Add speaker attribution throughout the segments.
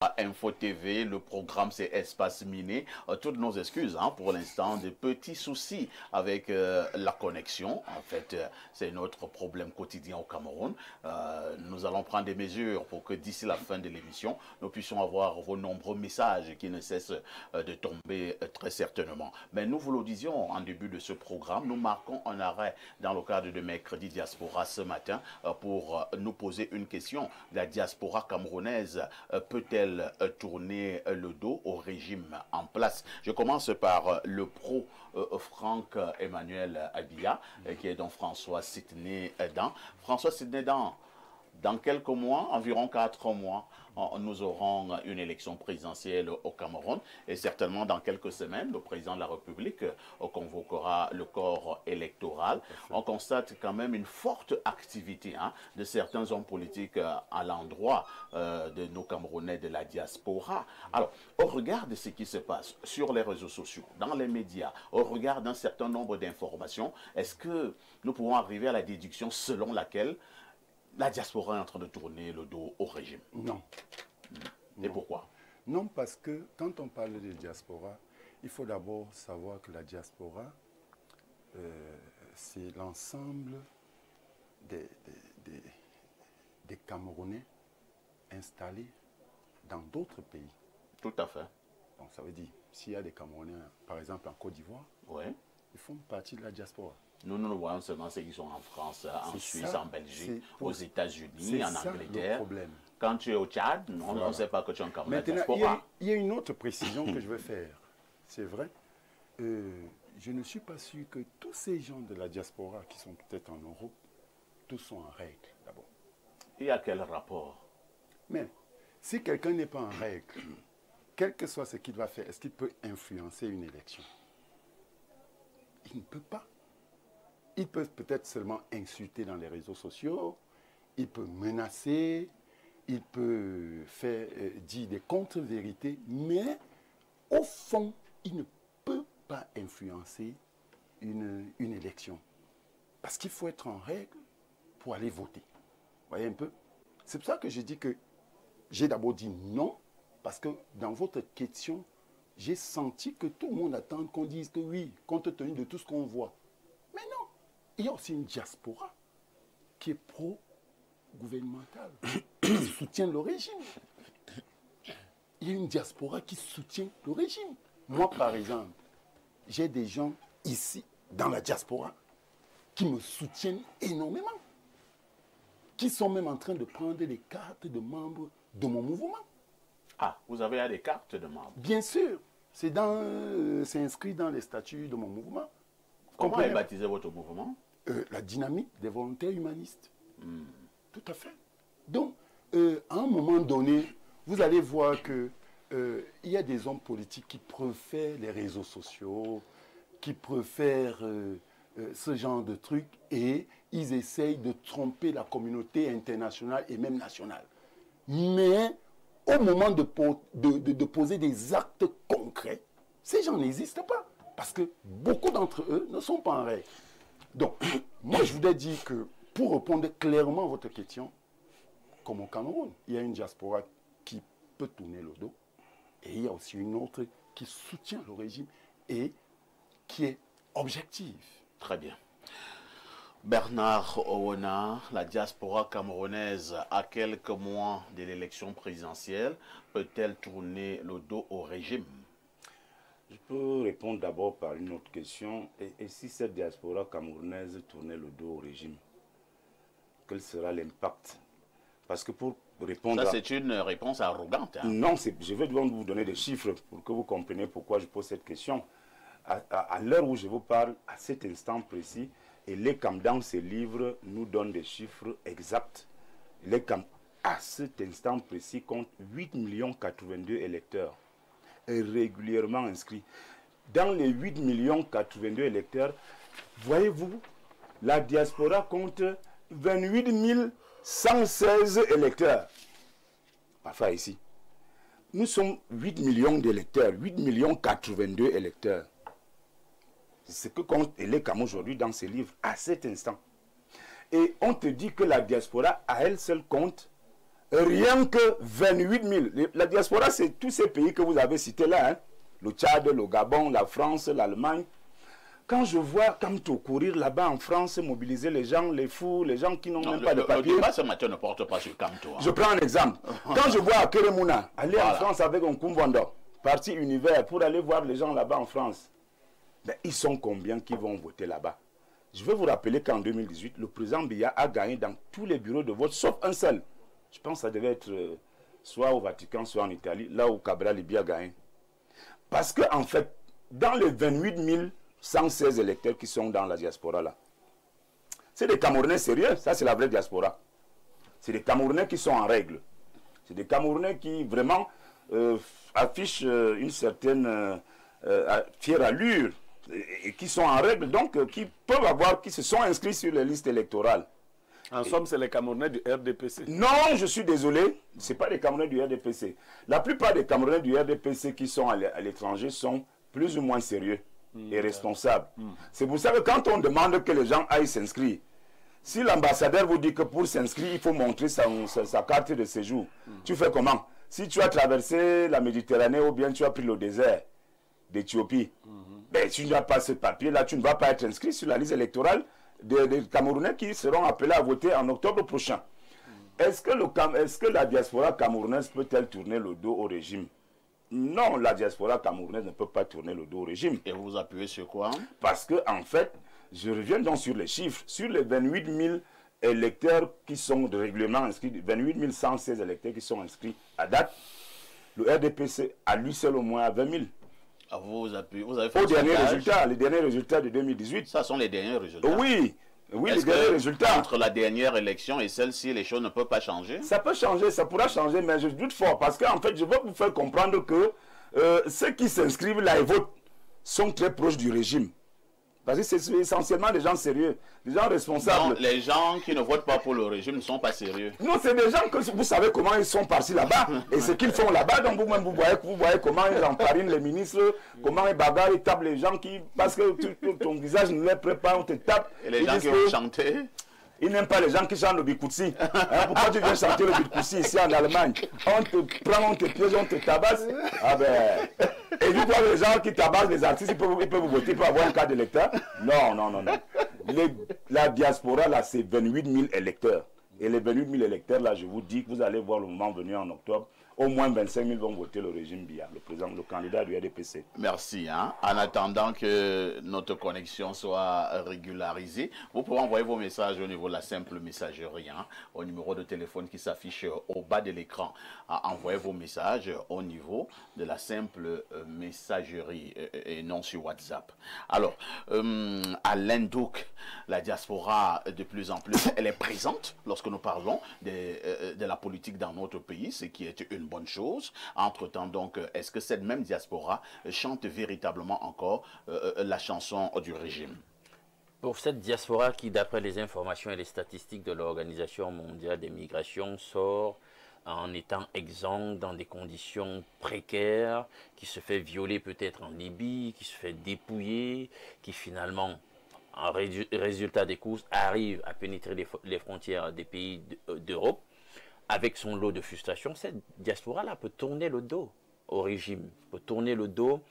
Speaker 1: à Info TV. Le programme, c'est Espace Miné. Toutes nos excuses pour l'instant, des petits soucis avec la connexion. En fait, c'est notre problème quotidien au Cameroun. Nous allons prendre des mesures pour que d'ici la fin de l'émission, nous puissions avoir vos nombreux messages qui ne cessent de tomber très certainement. Mais nous vous le disions en début de ce programme, nous marquons un arrêt dans le cadre de Mercredi Diaspora ce matin pour nous poser une question. La diaspora camerounaise peut-elle tourner le dos au régime en place? Je commence par le pro Franck Emmanuel Abia, qui est donc François Sidney Dan. François Sidney Dan, dans quelques mois, environ 4 mois, nous aurons une élection présidentielle au Cameroun et certainement dans quelques semaines, le président de la République convoquera le corps électoral. On constate quand même une forte activité de certains hommes politiques à l'endroit de nos Camerounais de la diaspora. Alors, au regard de ce qui se passe sur les réseaux sociaux, dans les médias, au regard d'un certain nombre d'informations, est-ce que nous pouvons arriver à la déduction selon laquelle la diaspora est en train de tourner le dos au régime?
Speaker 2: Non.
Speaker 1: Et pourquoi?
Speaker 2: Non, parce que quand on parle de diaspora, il faut d'abord savoir que la diaspora, c'est l'ensemble des Camerounais installés dans d'autres pays.
Speaker 1: Tout à fait.
Speaker 2: Donc ça veut dire, s'il y a des Camerounais, par exemple en Côte d'Ivoire, ils font partie de la diaspora.
Speaker 1: Nous voyons seulement ceux qui sont en France, en Suisse, en Belgique, aux États-Unis, en Angleterre. Quand tu es au Tchad, on ne sait pas que tu es en Cameroun.
Speaker 2: Maintenant, il y a une autre précision que je veux faire. C'est vrai, je ne suis pas sûr que tous ces gens de la diaspora qui sont peut-être en Europe, tous sont en règle d'abord.
Speaker 1: Il y a quel rapport?
Speaker 2: Mais si quelqu'un n'est pas en règle, quel que soit ce qu'il va faire, est-ce qu'il peut influencer une élection? Il ne peut pas. Ils peuvent peut-être seulement insulter dans les réseaux sociaux, il peut menacer, il peut faire dire des contre-vérités, mais au fond, il ne peut pas influencer une élection. Parce qu'il faut être en règle pour aller voter. Vous voyez un peu? C'est pour ça que je dis que j'ai d'abord dit non, parce que dans votre question, j'ai senti que tout le monde attend qu'on dise que oui, compte tenu de tout ce qu'on voit. Mais non! Il y a aussi une diaspora qui est pro-gouvernementale, qui soutient le régime. Il y a une diaspora qui soutient le régime. Moi, par exemple, j'ai des gens ici, dans la diaspora, qui me soutiennent énormément, qui sont même en train de prendre les cartes de membres de mon mouvement.
Speaker 1: Ah, vous avez des cartes de membres?
Speaker 2: Bien sûr, c'est inscrit dans les statuts de mon mouvement.
Speaker 1: Comment est baptisé votre mouvement?
Speaker 2: La dynamique des volontaires humanistes. Tout à fait. Donc, à un moment donné, vous allez voir que il y a des hommes politiques qui préfèrent les réseaux sociaux, qui préfèrent ce genre de trucs, et ils essayent de tromper la communauté internationale et même nationale. Mais au moment de poser des actes concrets, ces gens n'existent pas. Parce que beaucoup d'entre eux ne sont pas en règle. Donc, moi, je voudrais dire que, pour répondre clairement à votre question, comme au Cameroun, il y a une diaspora qui peut tourner le dos, et il y a aussi une autre qui soutient le régime et qui est objective.
Speaker 1: Très bien. Bernard Owona, la diaspora camerounaise, à quelques mois de l'élection présidentielle, peut-elle tourner le dos au régime?
Speaker 3: Je peux répondre d'abord par une autre question. Et si cette diaspora camerounaise tournait le dos au régime, quel sera l'impact? Parce que pour répondre...
Speaker 1: Ça, c'est une réponse arrogante.
Speaker 3: Non, je vais donc vous donner des chiffres pour que vous compreniez pourquoi je pose cette question. À l'heure où je vous parle, à cet instant précis, et l'ECAM dans ses livres nous donne des chiffres exacts. L'ECAM, à cet instant précis, compte 8 82 électeurs régulièrement inscrits. Dans les 8 82 électeurs, voyez-vous, la diaspora compte 28 116 électeurs. Parfois ici. Nous sommes 8 millions d'électeurs, 8 82 électeurs. C'est ce que compte l'ECAM aujourd'hui dans ses livres, à cet instant. Et on te dit que la diaspora, à elle seule, compte Rien que 28 000. La diaspora, c'est tous ces pays que vous avez cités là. Hein. Le Tchad, le Gabon, la France, l'Allemagne. Quand je vois Kamto courir là-bas en France, mobiliser les gens, les fous, les gens qui n'ont même pas de papier.
Speaker 1: Le débat ce matin ne porte pas sur Kamto. Hein.
Speaker 3: Je prends un exemple. Quand je vois Keremouna aller en France avec un Kumvando, parti univers, pour aller voir les gens là-bas en France, ben, ils sont combien qui vont voter là-bas? Je vais vous rappeler qu'en 2018, le président Biya a gagné dans tous les bureaux de vote, sauf un seul. Je pense que ça devait être soit au Vatican, soit en Italie, là où Cabral Libya a gagné. Parce qu'en fait, dans les 28 116 électeurs qui sont dans la diaspora là, c'est des Camerounais sérieux, ça c'est la vraie diaspora. C'est des Camerounais qui sont en règle. C'est des Camerounais qui vraiment affichent une certaine fière allure et qui sont en règle, donc qui peuvent avoir, qui se sont inscrits sur les listes électorales.
Speaker 2: En somme, c'est les Camerounais du RDPC.
Speaker 3: Non, je suis désolé, ce n'est pas les Camerounais du RDPC. La plupart des Camerounais du RDPC qui sont à l'étranger sont plus ou moins sérieux et responsables. C'est pour ça que quand on demande que les gens aillent s'inscrire, si l'ambassadeur vous dit que pour s'inscrire, il faut montrer sa carte de séjour, tu fais comment? Si tu as traversé la Méditerranée ou bien tu as pris le désert d'Éthiopie, ben, si tu n'as pas ce papier-là, tu ne vas pas être inscrit sur la liste électorale des Camerounais qui seront appelés à voter en octobre prochain. Est-ce que la diaspora camerounaise peut-elle tourner le dos au régime? Non, la diaspora camerounaise ne peut pas tourner le dos au régime.
Speaker 1: Et vous appuyez sur quoi?
Speaker 3: Parce que, en fait, je reviens donc sur les chiffres. Sur les 28 000 électeurs qui sont de règlement inscrits, 28 116 électeurs qui sont inscrits à date, le RDPC a lui seul au moins à 20 000.
Speaker 1: Ah, vous avez fait
Speaker 3: les derniers résultats de 2018.
Speaker 1: Ça sont les derniers résultats.
Speaker 3: Oui, les derniers résultats.
Speaker 1: Entre la dernière élection et celle-ci, les choses ne peuvent pas changer?
Speaker 3: Ça peut changer, ça pourra changer, mais je doute fort. Parce qu'en fait, je veux vous faire comprendre que ceux qui s'inscrivent là et votent sont très proches du régime. Parce que c'est essentiellement des gens sérieux, des gens responsables.
Speaker 1: Non, les gens qui ne votent pas pour le régime ne sont pas sérieux.
Speaker 3: Non, c'est des gens que vous savez comment ils sont partis là-bas et ce qu'ils font là-bas. Donc vous-même, vous voyez comment ils emparinent les ministres, comment ils bagarrent, ils tapent les gens qui... Parce que ton visage ne les prépare, on te tape.
Speaker 1: Et les gens qui ont chanté?
Speaker 3: Ils n'aiment pas les gens qui chantent le Bikoutsi. Pourquoi tu viens chanter le Bikoutsi ici en Allemagne? On te prend, on te piège, on te tabasse. Ah ben... Et vous voyez les gens qui tabassent les artistes, ils peuvent vous voter pour avoir un carte d'électeur? Non. La diaspora, là, c'est 28 000 électeurs. Et les 28 000 électeurs, là, je vous dis que vous allez voir le moment venu en octobre. Au moins 25 000 vont voter le régime Biya, le candidat du RDPC.
Speaker 1: Merci. Hein. En attendant que notre connexion soit régularisée, vous pouvez envoyer vos messages au niveau de la simple messagerie, hein, au numéro de téléphone qui s'affiche au bas de l'écran. Envoyez vos messages au niveau de la simple messagerie et non sur WhatsApp. Alors, à l'Indouk, la diaspora, de plus en plus, elle est présente lorsque nous parlons de la politique dans notre pays, ce qui est une bonne chose. Entre-temps, donc, est-ce que cette même diaspora chante véritablement encore la chanson du régime?
Speaker 4: Pour cette diaspora qui, d'après les informations et les statistiques de l'Organisation mondiale des migrations, sort en étant exempt dans des conditions précaires, qui se fait violer peut-être en Libye, qui se fait dépouiller, qui finalement, en résultat des courses, arrive à pénétrer les frontières des pays d'Europe, avec son lot de frustration, cette diaspora-là peut tourner le dos au régime, peut tourner le dos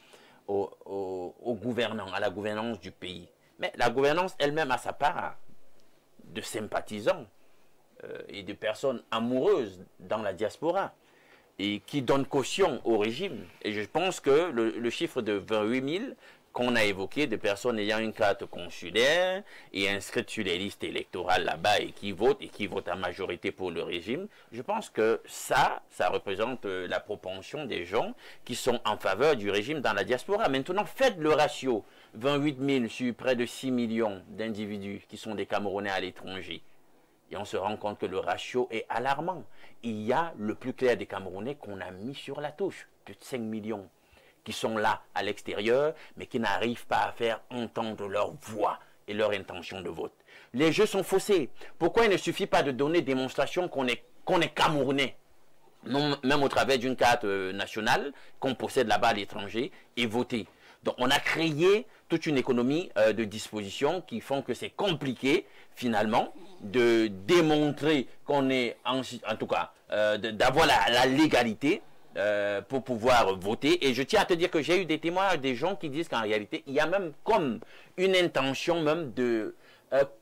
Speaker 4: aux gouvernants, à la gouvernance du pays. Mais la gouvernance elle-même a sa part de sympathisants et de personnes amoureuses dans la diaspora et qui donnent caution au régime. Et je pense que le chiffre de 28 000 qu'on a évoqué, de personnes ayant une carte consulaire et inscrites sur les listes électorales là-bas et qui votent à majorité pour le régime, je pense que ça représente la propension des gens qui sont en faveur du régime dans la diaspora. Maintenant, faites le ratio, 28 000 sur près de 6 millions d'individus qui sont des Camerounais à l'étranger. Et on se rend compte que le ratio est alarmant. Il y a le plus clair des Camerounais qu'on a mis sur la touche, plus de 5 millions. Qui sont là à l'extérieur, mais qui n'arrivent pas à faire entendre leur voix et leur intention de vote. Les jeux sont faussés. Pourquoi il ne suffit pas de donner démonstration qu'on est Camerounais, même au travers d'une carte nationale qu'on possède là-bas à l'étranger, et voter? Donc on a créé toute une économie de dispositions qui font que c'est compliqué finalement de démontrer qu'on est, en tout cas, d'avoir la légalité pour pouvoir voter. Et je tiens à te dire que j'ai eu des témoins, des gens qui disent qu'en réalité, il y a même comme une intention même de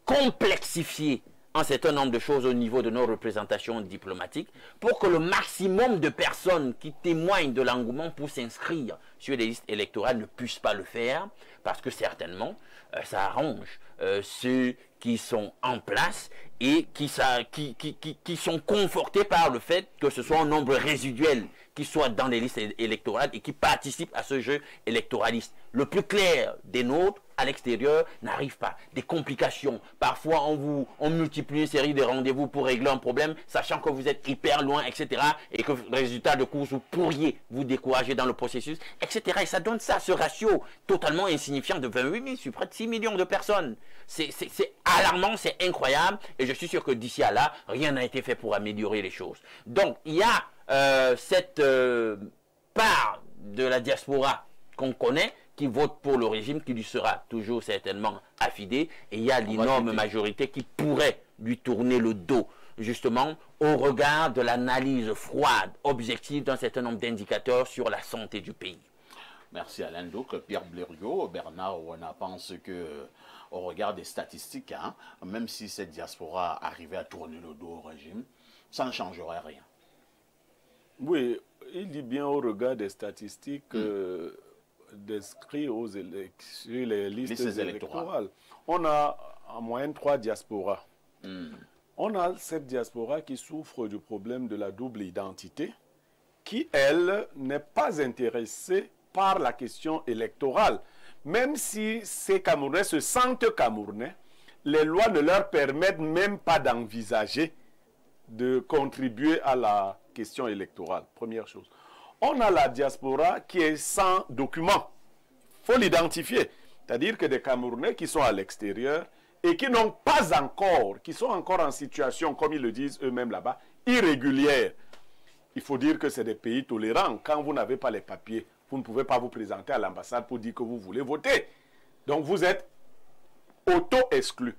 Speaker 4: complexifier un certain nombre de choses au niveau de nos représentations diplomatiques pour que le maximum de personnes qui témoignent de l'engouement pour s'inscrire sur les listes électorales ne puissent pas le faire parce que certainement ça arrange ceux qui sont en place et qui sont confortés par le fait que ce soit un nombre résiduel qui soit dans les listes électorales et qui participent à ce jeu électoraliste. Le plus clair des nôtres à l'extérieur n'arrive pas. Des complications. Parfois, on multiplie une série de rendez-vous pour régler un problème, sachant que vous êtes hyper loin, etc. Et que, résultat de course, vous pourriez vous décourager dans le processus, etc. Et ça donne ça, ce ratio totalement insignifiant de 28 000 sur près de 6 millions de personnes. C'est alarmant, c'est incroyable. Et je suis sûr que d'ici à là, rien n'a été fait pour améliorer les choses. Donc, il y a cette part de la diaspora qu'on connaît, qui vote pour le régime, qui lui sera toujours certainement affidé, et il y a l'énorme majorité qui pourrait lui tourner le dos, justement, au regard de l'analyse froide, objective d'un certain nombre d'indicateurs sur la santé du pays.
Speaker 1: Merci Alain. Donc, Pierre Blériot, Bernard Ouana pense que, au regard des statistiques, hein, même si cette diaspora arrivait à tourner le dos au régime, ça ne changerait rien.
Speaker 5: Oui, il dit bien au regard des statistiques d'inscrits sur les listes électorales. On a en moyenne 3 diasporas. On a cette diaspora qui souffre du problème de la double identité, qui, elle, n'est pas intéressée par la question électorale. Même si ces Camerounais se sentent Camerounais, les lois ne leur permettent même pas d'envisager de contribuer à la question électorale, première chose. On a la diaspora qui est sans document. Il faut l'identifier. C'est-à-dire que des Camerounais qui sont à l'extérieur et qui n'ont pas encore, qui sont encore en situation, comme ils le disent eux-mêmes là-bas, irrégulière. Il faut dire que c'est des pays tolérants. Quand vous n'avez pas les papiers, vous ne pouvez pas vous présenter à l'ambassade pour dire que vous voulez voter. Donc vous êtes auto-exclus.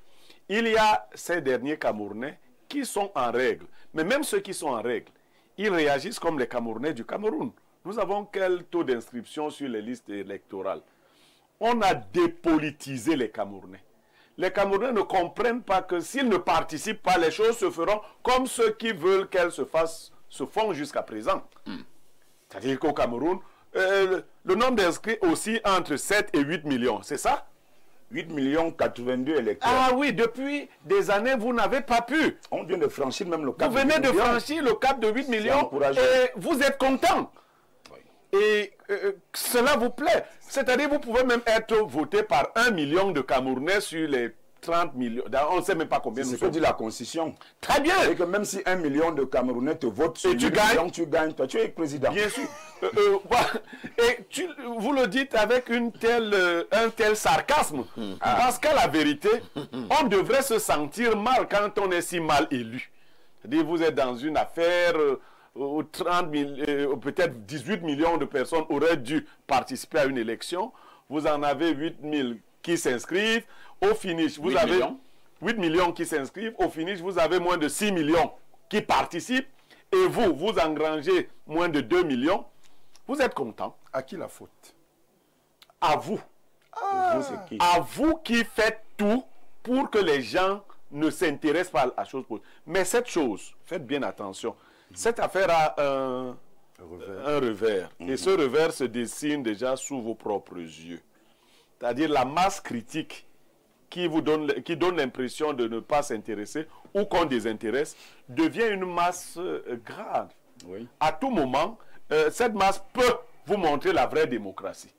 Speaker 5: Il y a ces derniers Camerounais qui sont en règle. Mais même ceux qui sont en règle, ils réagissent comme les Camerounais du Cameroun. Nous avons quel taux d'inscription sur les listes électorales? On a dépolitisé les Camerounais. Les Camerounais ne comprennent pas que s'ils ne participent pas, les choses se feront comme ceux qui veulent qu'elles se font jusqu'à présent. C'est-à-dire qu'au Cameroun, le nombre d'inscrits aussi entre 7 et 8 millions, c'est ça?
Speaker 3: 8 millions 82 électeurs.
Speaker 5: Ah oui, depuis des années, vous n'avez pas pu.
Speaker 3: On vient de franchir même le cap.
Speaker 5: Vous venez de franchir le cap de 8 millions et vous êtes content. Oui. Et cela vous plaît. C'est-à-dire vous pouvez même être voté par 1 million de Camerounais sur les 30 millions. On ne sait même pas combien nous sommes.
Speaker 3: C'est ce que dit la Constitution.
Speaker 5: Très bien.
Speaker 3: Et que même si 1 million de Camerounais te votent sur 8 millions, tu gagnes. Toi, tu es président.
Speaker 5: Bien sûr. Et vous le dites avec un tel sarcasme. Parce qu'à la vérité, on devrait se sentir mal quand on est si mal élu. C'est-à-dire vous êtes dans une affaire où 30 000, peut-être 18 millions de personnes auraient dû participer à une élection. Vous en avez 8 000 qui s'inscrivent. Au finish, vous avez 8 millions qui s'inscrivent. Au finish, vous avez moins de 6 millions qui participent. Et vous engrangez moins de 2 millions. Vous êtes content.
Speaker 2: À qui la faute?
Speaker 5: À vous.
Speaker 3: Vous,
Speaker 5: à vous qui faites tout pour que les gens ne s'intéressent pas à la chose. Mais cette chose, faites bien attention, cette affaire a un revers. Et ce revers se dessine déjà sous vos propres yeux. C'est-à-dire la masse critique qui donne l'impression de ne pas s'intéresser ou qu'on désintéresse, devient une masse grave.
Speaker 3: Oui.
Speaker 5: À tout moment, cette masse peut vous montrer la vraie démocratie.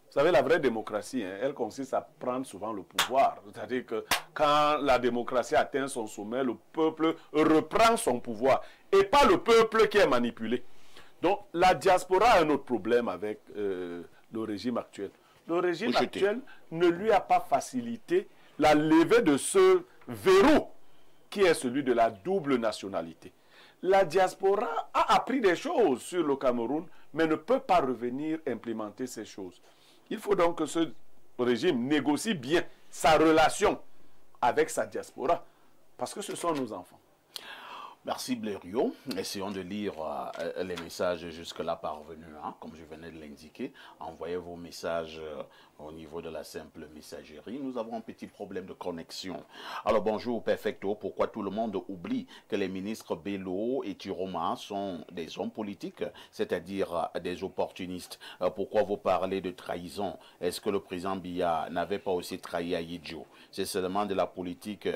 Speaker 5: Vous savez, la vraie démocratie, hein, elle consiste à prendre souvent le pouvoir. C'est-à-dire que quand la démocratie atteint son sommet, le peuple reprend son pouvoir. Et pas le peuple qui est manipulé. Donc, la diaspora a un autre problème avec le régime actuel. Le régime actuel ne lui a pas facilité la levée de ce verrou qui est celui de la double nationalité. La diaspora a appris des choses sur le Cameroun, mais ne peut pas revenir implémenter ces choses. Il faut donc que ce régime négocie bien sa relation avec sa diaspora, parce que ce sont nos enfants.
Speaker 1: Merci Blériot. Essayons de lire les messages jusque-là parvenus, hein, comme je venais de l'indiquer. Envoyez vos messages au niveau de la simple messagerie. Nous avons un petit problème de connexion. Alors bonjour Perfecto, pourquoi tout le monde oublie que les ministres Bello et Tiroma sont des hommes politiques, c'est-à-dire des opportunistes? Pourquoi vous parlez de trahison? Est-ce que le président Biya n'avait pas aussi trahi Ayidjo? C'est seulement de la politique,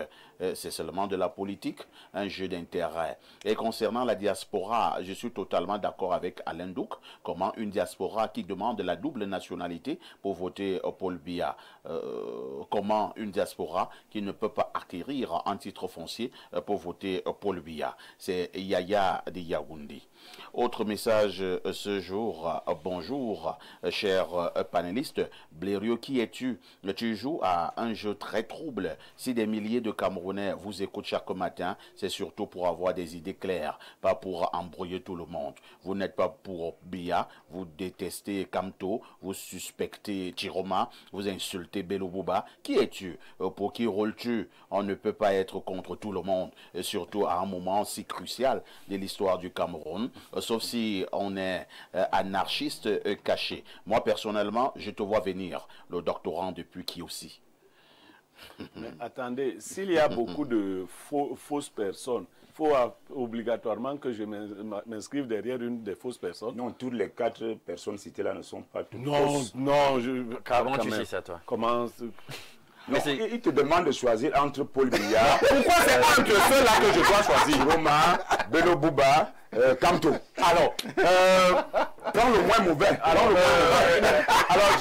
Speaker 1: un jeu d'intérêt. Et concernant la diaspora, je suis totalement d'accord avec Alain Douk. Comment une diaspora qui demande la double nationalité pour voter Paul Biya? Comment une diaspora qui ne peut pas acquérir un titre foncier pour voter Paul Biya? C'est Yaya de Yaoundé. Autre message ce jour. Bonjour, cher panéliste. Blériot, qui es-tu? Tu joues à un jeu très trouble. Si des milliers de Camerounais vous écoutent chaque matin, c'est surtout pour avoir des idées claires, pas pour embrouiller tout le monde. Vous n'êtes pas pour Biya, vous détestez Kamto, vous suspectez Tiroma, vous insultez Bello Bouba. Qui es-tu? Pour qui roules-tu? On ne peut pas être contre tout le monde, et surtout à un moment si crucial de l'histoire du Cameroun, sauf si on est anarchiste caché. Moi, personnellement, je te vois venir, le doctorant depuis qui aussi.
Speaker 5: Mais attendez, s'il y a beaucoup de fausses personnes, il faut obligatoirement que je m'inscrive derrière une des fausses personnes.
Speaker 3: Non, toutes les 4 personnes citées là ne sont pas toutes
Speaker 5: fausses. Non,
Speaker 4: comment tu sais ça, toi?
Speaker 5: Comment...
Speaker 3: Non, il te demande de choisir entre Paul Biya. Pourquoi c'est entre ceux-là que je dois choisir? Roma, Bello Bouba, Kamto.
Speaker 5: Alors,
Speaker 3: prends le moins mauvais.
Speaker 5: Alors,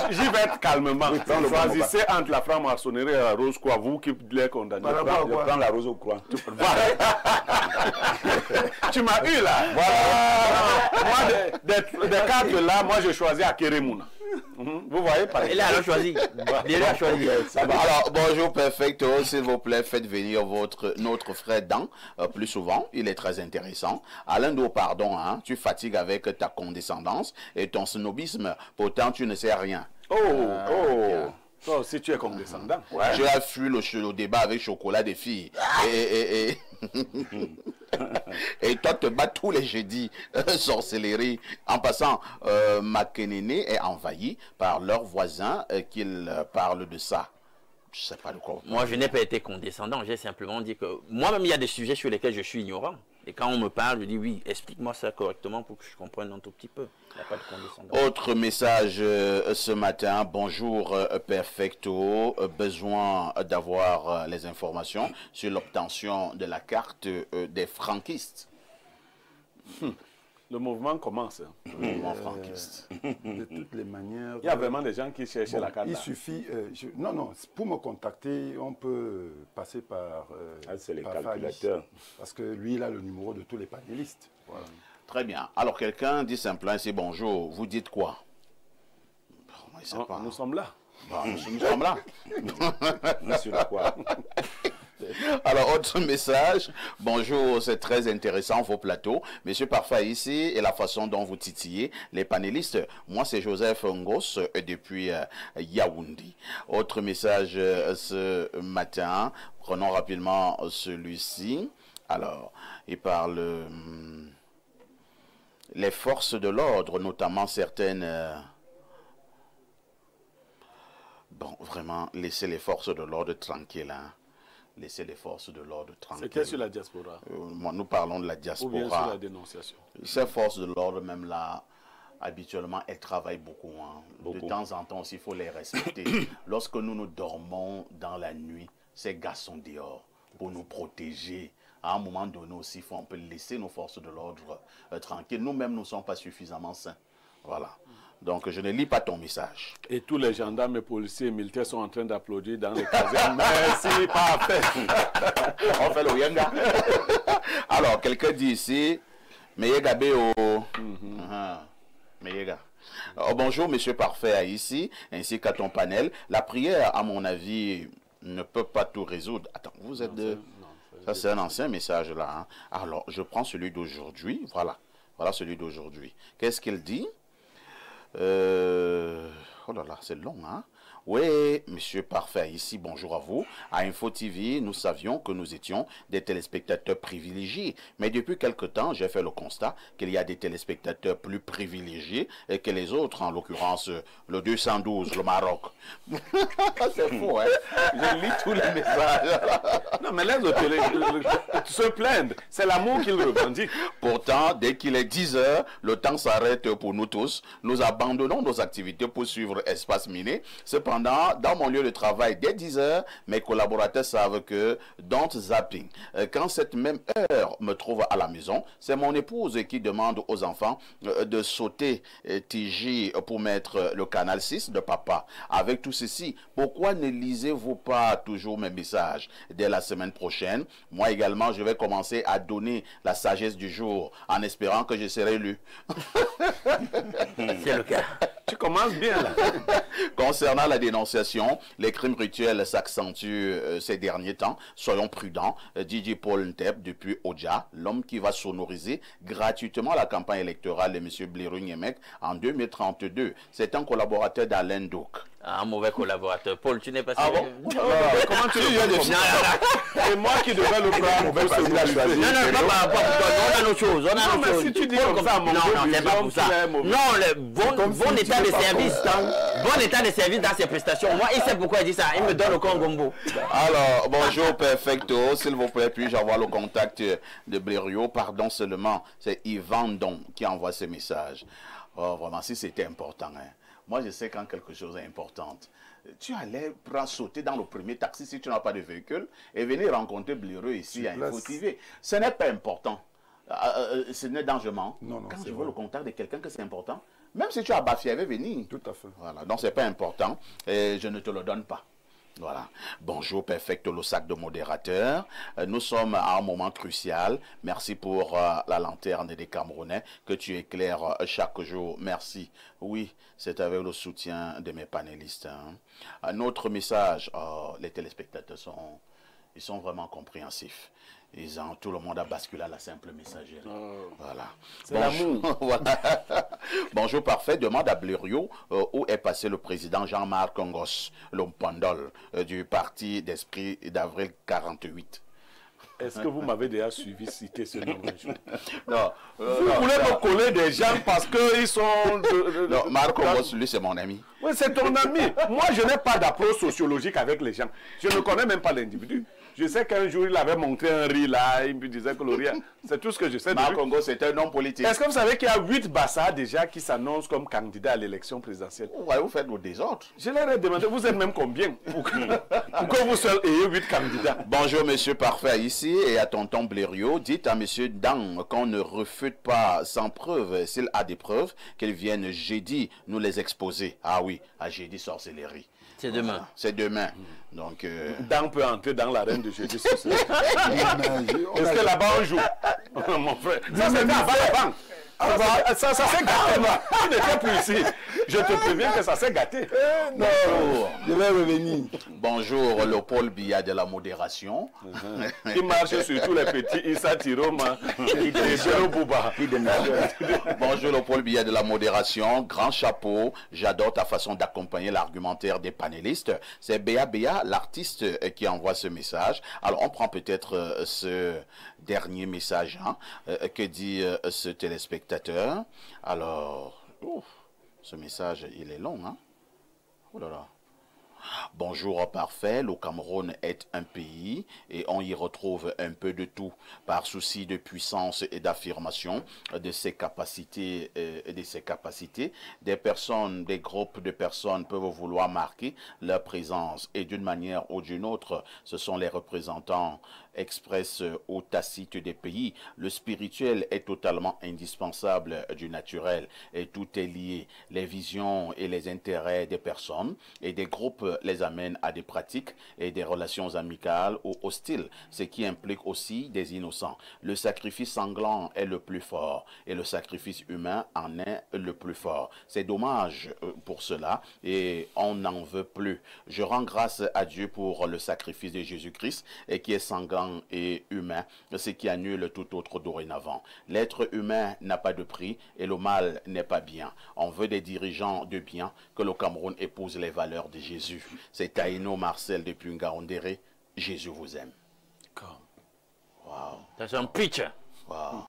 Speaker 5: j'y vais calmement.
Speaker 3: Oui,
Speaker 5: choisissez entre la franc-maçonnerie et la rose croix, vous qui les condamnez.
Speaker 3: Je prends la rose au croix.
Speaker 5: Tu m'as eu là. Voilà. Moi, des 4 là, moi je choisis à Kérémouna. Vous voyez pas.
Speaker 4: Il a choisi. Il a choisi.
Speaker 1: Alors, bonjour Perfecto, s'il vous plaît, faites venir notre frère Dan plus souvent, il est très intéressant. Alain Do, pardon, hein, tu fatigues avec ta condescendance et ton snobisme, pourtant tu ne sais rien.
Speaker 5: Toi aussi tu es condescendant.
Speaker 1: Ouais. Tu as fui le débat avec Chocolat des filles. Et toi te bats tous les jeudis, sorcellerie. En passant, Makenene est envahi par leurs voisins qu'ils parlent de ça. Je sais pas de quoi.
Speaker 4: Moi, je n'ai pas été condescendant. J'ai simplement dit que moi-même, il y a des sujets sur lesquels je suis ignorant. Et quand on me parle, je dis oui, explique-moi ça correctement pour que je comprenne un tout petit peu. Il n'y a pas de condescendance.
Speaker 1: Autre message ce matin. Bonjour Perfecto. Besoin d'avoir les informations sur l'obtention de la carte des franquistes.
Speaker 5: Le mouvement commence.
Speaker 1: Le mouvement franquiste.
Speaker 2: De toutes les manières...
Speaker 5: Il y a vraiment des gens qui cherchaient la carte.
Speaker 2: Il suffit... non, pour me contacter, on peut passer par...
Speaker 3: c'est les
Speaker 2: par
Speaker 3: calculateurs.
Speaker 2: Parce que lui, il a le numéro de tous les panélistes. Voilà.
Speaker 1: Très bien. Alors, quelqu'un dit simplement, c'est bonjour. Vous dites quoi?
Speaker 5: Nous sommes là.
Speaker 1: Bon, nous sommes là.
Speaker 3: Sur quoi?
Speaker 1: Alors, autre message. Bonjour, c'est très intéressant vos plateaux. Monsieur Parfait ici et la façon dont vous titillez les panélistes. Moi, c'est Joseph Ngos depuis Yaoundé. Autre message ce matin. Prenons rapidement celui-ci. Alors, il parle... les forces de l'ordre, notamment certaines... bon, vraiment, laissez les forces de l'ordre tranquilles. Hein. Laissez les forces de l'ordre tranquilles.
Speaker 5: C'est qu'est-ce sur la diaspora?
Speaker 1: Nous parlons de la diaspora.
Speaker 5: Ou bien sur la dénonciation.
Speaker 1: Ces forces de l'ordre, même là, habituellement, elles travaillent beaucoup, hein. De temps en temps aussi, il faut les respecter. Lorsque nous dormons dans la nuit, ces gars sont dehors pour nous protéger. À un moment donné aussi, il faut un peu laisser nos forces de l'ordre tranquilles. Nous-mêmes, nous ne sommes pas suffisamment sains. Voilà. Donc, je ne lis pas ton message.
Speaker 5: Et tous les gendarmes, policiers et militaires sont en train d'applaudir dans les casernes. Merci, parfait.
Speaker 1: On fait le yenga. Alors, quelqu'un dit ici, Meyega Béo. Meyega. Bonjour, monsieur Parfait, ici, ainsi qu'à ton panel. La prière, à mon avis, ne peut pas tout résoudre. Attends, vous êtes de... Ça, c'est un ancien message là. Hein. Alors, je prends celui d'aujourd'hui. Voilà. Voilà celui d'aujourd'hui. Qu'est-ce qu'il dit? Oh là là, c'est long, hein? Oui, monsieur Parfait, ici, bonjour à vous. À Info TV, nous savions que nous étions des téléspectateurs privilégiés. Mais depuis quelque temps, j'ai fait le constat qu'il y a des téléspectateurs plus privilégiés que les autres, en l'occurrence le 212, le Maroc. C'est faux, hein? Je lis tous les messages.
Speaker 5: Non, mais laisse le télé se plaindre. C'est l'amour qu'il revendique.
Speaker 1: Pourtant, dès qu'il est 10 heures, le temps s'arrête pour nous tous. Nous abandonnons nos activités pour suivre Espace Miné. Cependant, dans mon lieu de travail, dès 10 heures, mes collaborateurs savent que don't zapping. Quand cette même heure me trouve à la maison, c'est mon épouse qui demande aux enfants de sauter TJ pour mettre le canal 6 de papa. Avec tout ceci, pourquoi ne lisez-vous pas toujours mes messages? Dès la semaine prochaine, moi également, je vais commencer à donner la sagesse du jour en espérant que je serai lu.
Speaker 4: C'est le cas.
Speaker 5: Tu commences bien là.
Speaker 1: Concernant la dénonciation, les crimes rituels s'accentuent ces derniers temps. Soyons prudents. DJ Paul Ntep, depuis Oja, l'homme qui va sonoriser gratuitement la campagne électorale de M. Blairu Nyemek en 2032. C'est un collaborateur d'Alain Douk.
Speaker 4: Un mauvais collaborateur. Paul, tu n'es pas
Speaker 1: Ah bon?
Speaker 5: Comment tu viens de faire? C'est moi qui devais le prendre.
Speaker 4: Non, pas par rapport à toi. On a nos choses. On a nos choses.
Speaker 5: Si tu dis comme ça,
Speaker 4: non, c'est pas pour ça. Non, le bon état de service. Bon état de service dans ses prestations. Moi, il sait pourquoi il dit ça. Il me donne le Congombo.
Speaker 1: Alors, bonjour, perfecto. S'il vous plaît, puis-je avoir le contact de Blériot? Pardon seulement, c'est Yvan Don qui envoie ce message. Oh, vraiment, si c'était important, hein. Moi, je sais quand quelque chose est important. Tu allais sauter dans le premier taxi si tu n'as pas de véhicule et venir rencontrer Blériot ici à Info TV. Ce n'est pas important. Ce n'est dangereux. Quand je veux le contact de quelqu'un que c'est important, même si tu as Bafia, venir.
Speaker 2: Tout à fait.
Speaker 1: Voilà. Donc, ce n'est pas important et je ne te le donne pas. Voilà. Bonjour, Perfecto, le sac de modérateur. Nous sommes à un moment crucial. Merci pour la lanterne des Camerounais que tu éclaires chaque jour. Merci. Oui, c'est avec le soutien de mes panélistes. Hein. Un autre message. Oh, les téléspectateurs sont vraiment compréhensifs. Tout le monde a basculé à la simple messagerie. Voilà.
Speaker 5: C'est l'amour.
Speaker 1: Voilà. Bonjour, Parfait. Demande à Blériot où est passé le président Jean-Marc Ngos, l'homme pandole du parti d'Esprit d'avril 48.
Speaker 5: Est-ce que vous m'avez déjà suivi citer ce nom?
Speaker 1: Non.
Speaker 5: Vous voulez me coller des gens parce qu'ils sont...
Speaker 1: Non, Marc Ngos, lui, c'est mon ami.
Speaker 5: Oui, c'est ton ami. Moi, je n'ai pas d'approche sociologique avec les gens. Je ne connais même pas l'individu. Je sais qu'un jour, il avait montré un riz là, il me disait que le riz... C'est tout ce que je sais de lui.
Speaker 1: Marc Ngos, c'est un homme politique.
Speaker 5: Est-ce que vous savez qu'il y a 8 Bassa déjà qui s'annoncent comme candidats à l'élection présidentielle?
Speaker 1: Ouais, vous faites le désordre.
Speaker 5: Je leur ai demandé, vous êtes même combien pour que vous seul ayez 8 candidats?
Speaker 1: Bonjour, monsieur Parfait, ici, et à tonton Blériot, dites à monsieur Dan qu'on ne refute pas sans preuve, s'il a des preuves, qu'il vienne jeudi nous les exposer. Ah oui, à jeudi sorcellerie.
Speaker 4: C'est demain.
Speaker 1: C'est demain. Donc,
Speaker 5: Dan peut entrer dans l'arène de jeudi ce soir. Est-ce que là-bas on joue? Mon frère. Ça c'est avant la banque. Ça s'est gâté, moi. Tu n'étais plus ici. Je te préviens que ça s'est gâté.
Speaker 2: Non, je vais revenir.
Speaker 1: Bonjour, le Paul Biya de la modération.
Speaker 5: Il marche sur tous les petits Issa Tiroma, Idéjero Bouba.
Speaker 1: Bonjour, le Paul Biya de la modération. Grand chapeau. J'adore ta façon d'accompagner l'argumentaire des panélistes. C'est Béa Béa, l'artiste, qui envoie ce message. Alors, on prend peut-être ce dernier message. Hein, que dit ce téléspectateur? Alors, ce message, il est long. Hein? Oh là là. Bonjour, Parfait. Le Cameroun est un pays et on y retrouve un peu de tout. Par souci de puissance et d'affirmation de ses capacités, des personnes, des groupes de personnes peuvent vouloir marquer leur présence et d'une manière ou d'une autre, ce sont les représentants express ou tacite des pays. Le spirituel est totalement indispensable du naturel et tout est lié. Les visions et les intérêts des personnes et des groupes les amènent à des pratiques et des relations amicales ou hostiles, ce qui implique aussi des innocents. Le sacrifice sanglant est le plus fort et le sacrifice humain en est le plus fort. C'est dommage pour cela et on n'en veut plus. Je rends grâce à Dieu pour le sacrifice de Jésus-Christ et qui est sanglant vivant et humain, ce qui annule tout autre dorénavant. L'être humain n'a pas de prix et le mal n'est pas bien. On veut des dirigeants de bien, que le Cameroun épouse les valeurs de Jésus. C'est Taïno Marcel depuis Ngaoundéré. Jésus vous aime.
Speaker 4: Wow. That's un pitch.
Speaker 1: Wow.